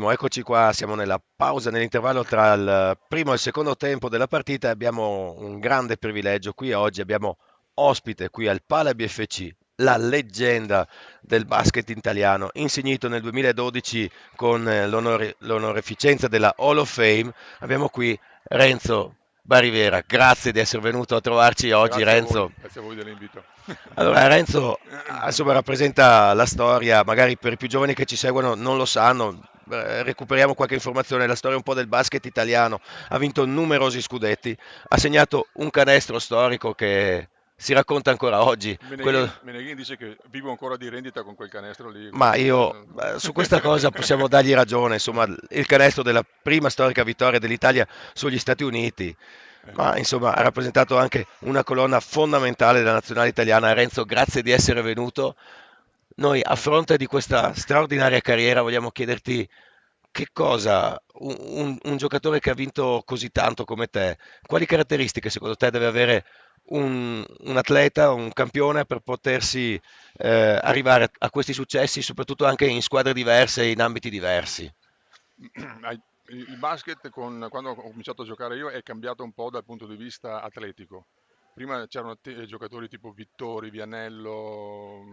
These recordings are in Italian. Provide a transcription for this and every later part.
Eccoci qua, siamo nella pausa, nell'intervallo tra il primo e il secondo tempo della partita e abbiamo un grande privilegio qui oggi, abbiamo ospite qui al Pala BFC, la leggenda del basket italiano, insignito nel 2012 con l'onoreficenza della Hall of Fame. Abbiamo qui Renzo Barivera, grazie di essere venuto a trovarci oggi Renzo. Grazie a voi dell'invito. Allora, Renzo, insomma, rappresenta la storia, magari per i più giovani che ci seguono non lo sanno, recuperiamo qualche informazione, la storia un po' del basket italiano, ha vinto numerosi scudetti, ha segnato un canestro storico che si racconta ancora oggi, quello. Meneghin dice che vivo ancora di rendita con quel canestro lì. Ma io su questa cosa possiamo dargli ragione, insomma, il canestro della prima storica vittoria dell'Italia sugli Stati Uniti, Eh, ma insomma ha rappresentato anche una colonna fondamentale della nazionale italiana. Renzo, grazie di essere venuto. Noi a fronte di questa straordinaria carriera vogliamo chiederti che cosa un giocatore che ha vinto così tanto come te, quali caratteristiche secondo te deve avere un atleta, un campione per potersi arrivare a questi successi, soprattutto anche in squadre diverse e in ambiti diversi. il basket, quando ho cominciato a giocare io, è cambiato un po' dal punto di vista atletico. Prima c'erano giocatori tipo Vittori, Vianello,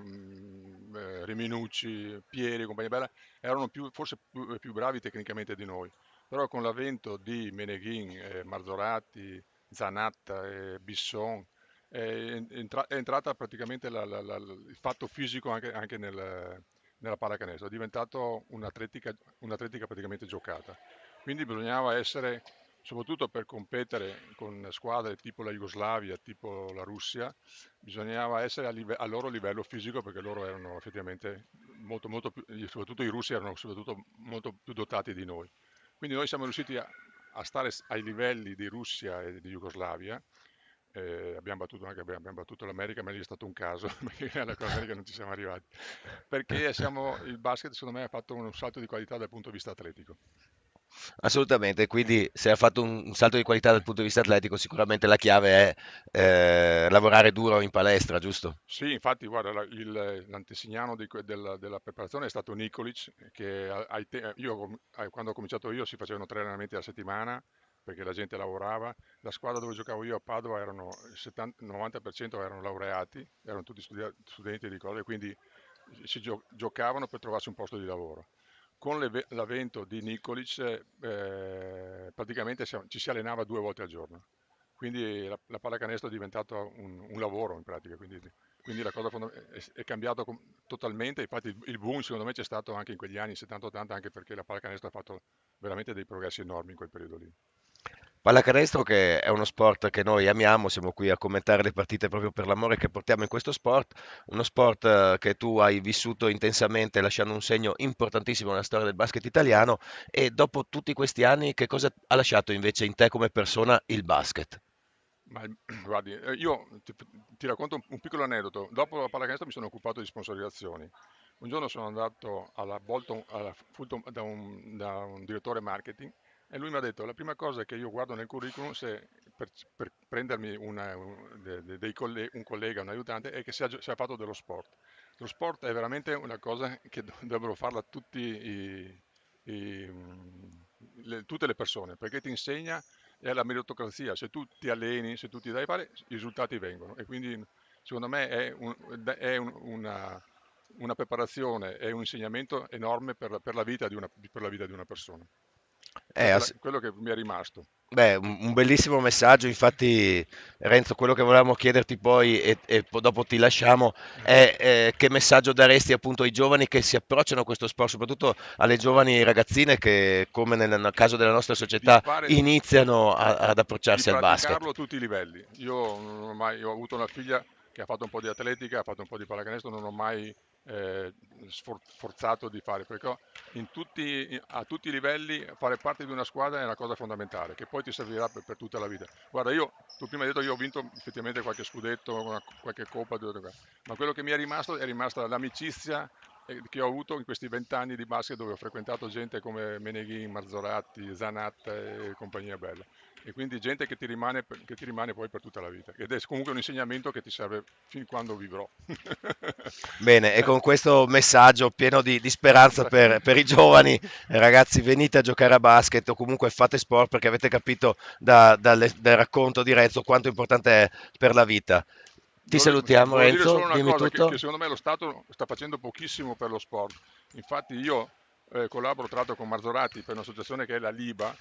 Reminucci, Pieri, compagnia bella, erano forse più bravi tecnicamente di noi. Però con l'avvento di Meneghin, Marzorati, Zanatta, Bisson, è entrata praticamente il fatto fisico anche nella pallacanestro, è diventato un'atletica praticamente giocata. Quindi bisognava essere, soprattutto per competere con squadre tipo la Jugoslavia, tipo la Russia, bisognava essere al loro livello fisico perché loro erano effettivamente molto più, soprattutto i russi erano soprattutto molto più dotati di noi. Quindi noi siamo riusciti a stare ai livelli di Russia e di Jugoslavia. Abbiamo battuto l'America, ma lì è stato un caso, perché con l'America non ci siamo arrivati. Perché il basket secondo me ha fatto un salto di qualità dal punto di vista atletico. Assolutamente, quindi se ha fatto un salto di qualità dal punto di vista atletico, sicuramente la chiave è lavorare duro in palestra, giusto? Sì, infatti, guarda, l'antesignano della preparazione è stato Nikolic, che quando ho cominciato io si facevano 3 allenamenti alla settimana perché la gente lavorava. La squadra dove giocavo io a Padova il 90% erano laureati, erano tutti studenti di cose, quindi giocavano per trovarsi un posto di lavoro. Con l'avvento di Nikolic, praticamente ci si allenava 2 volte al giorno. Quindi la pallacanestro è diventato un lavoro in pratica, quindi la cosa è cambiata totalmente. Infatti il boom secondo me c'è stato anche in quegli anni 70-80, anche perché la pallacanestro ha fatto veramente dei progressi enormi in quel periodo lì. Pallacanestro che è uno sport che noi amiamo, siamo qui a commentare le partite proprio per l'amore che portiamo in questo sport, uno sport che tu hai vissuto intensamente lasciando un segno importantissimo nella storia del basket italiano e dopo tutti questi anni che cosa ha lasciato invece in te come persona il basket? Guardi, io ti racconto un piccolo aneddoto. Dopo la pallacanestro mi sono occupato di sponsorizzazioni. Un giorno sono andato alla Bolton, da un direttore marketing e lui mi ha detto: la prima cosa che io guardo nel curriculum, se per prendermi un collega, un aiutante, è che sia fatto dello sport. Lo sport è veramente una cosa che dovrebbero farla tutte le persone, perché ti insegna, è la meritocrazia. Se tu ti alleni, se tu ti dai fare, i risultati vengono. E quindi secondo me una preparazione, è un insegnamento enorme per la vita di una persona. Eh, Questo è ass- quello che mi è rimasto. Beh, un bellissimo messaggio, infatti Renzo, quello che volevamo chiederti poi e dopo ti lasciamo è che messaggio daresti appunto ai giovani che si approcciano a questo sport, soprattutto alle giovani ragazzine che, come nel caso della nostra Di società, fare iniziano ad di approcciarsi al basket. praticarlo a tutti i livelli. Io ho avuto una figlia che ha fatto un po' di atletica, ha fatto un po' di pallacanestro, non ho mai forzato di fare, perché a tutti i livelli fare parte di una squadra è una cosa fondamentale, che poi ti servirà per tutta la vita. Guarda, tu prima hai detto che io ho vinto effettivamente qualche scudetto, qualche coppa, ma quello che mi è rimasta l'amicizia che ho avuto in questi 20 anni di basket dove ho frequentato gente come Meneghin, Marzorati, Zanatta e compagnia bella. E quindi gente che ti rimane poi per tutta la vita. Ed è comunque un insegnamento che ti serve fin quando vivrò. Bene, e con questo messaggio pieno di speranza per i giovani, ragazzi, venite a giocare a basket o comunque fate sport perché avete capito dal racconto di Renzo quanto importante è per la vita. Ti salutiamo, Volevo dire Renzo, solo una dimmi cosa, che tutto. secondo me lo Stato sta facendo pochissimo per lo sport. Infatti io collaboro tra l'altro con Marzorati per un'associazione che è la LIBA,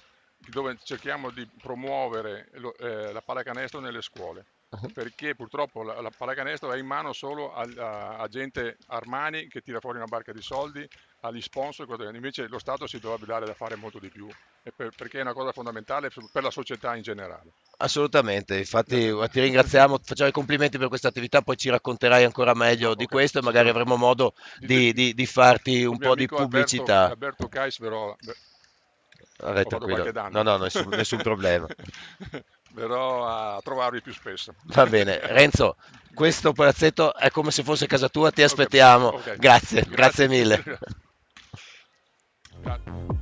dove cerchiamo di promuovere la pallacanestro nelle scuole, perché purtroppo la pallacanestro è in mano solo a gente Armani che tira fuori una barca di soldi, agli sponsor, invece lo Stato si dovrebbe dare da fare molto di più, perché è una cosa fondamentale per la società in generale. Assolutamente, infatti Grazie. ti ringraziamo, facciamo i complimenti per questa attività, poi ci racconterai ancora No, meglio di ok, questo e magari avremo sicuramente. modo di farti un Col mio po' di amico pubblicità. Alberto Kais Vabbè, ho fatto tranquillo, qualche no, danno. no, nessun problema. Verrò a trovarvi più spesso. Va bene, Renzo, questo palazzetto è come se fosse casa tua, ti Ho capito, aspettiamo. ok. Grazie, grazie Grazie. mille. Grazie.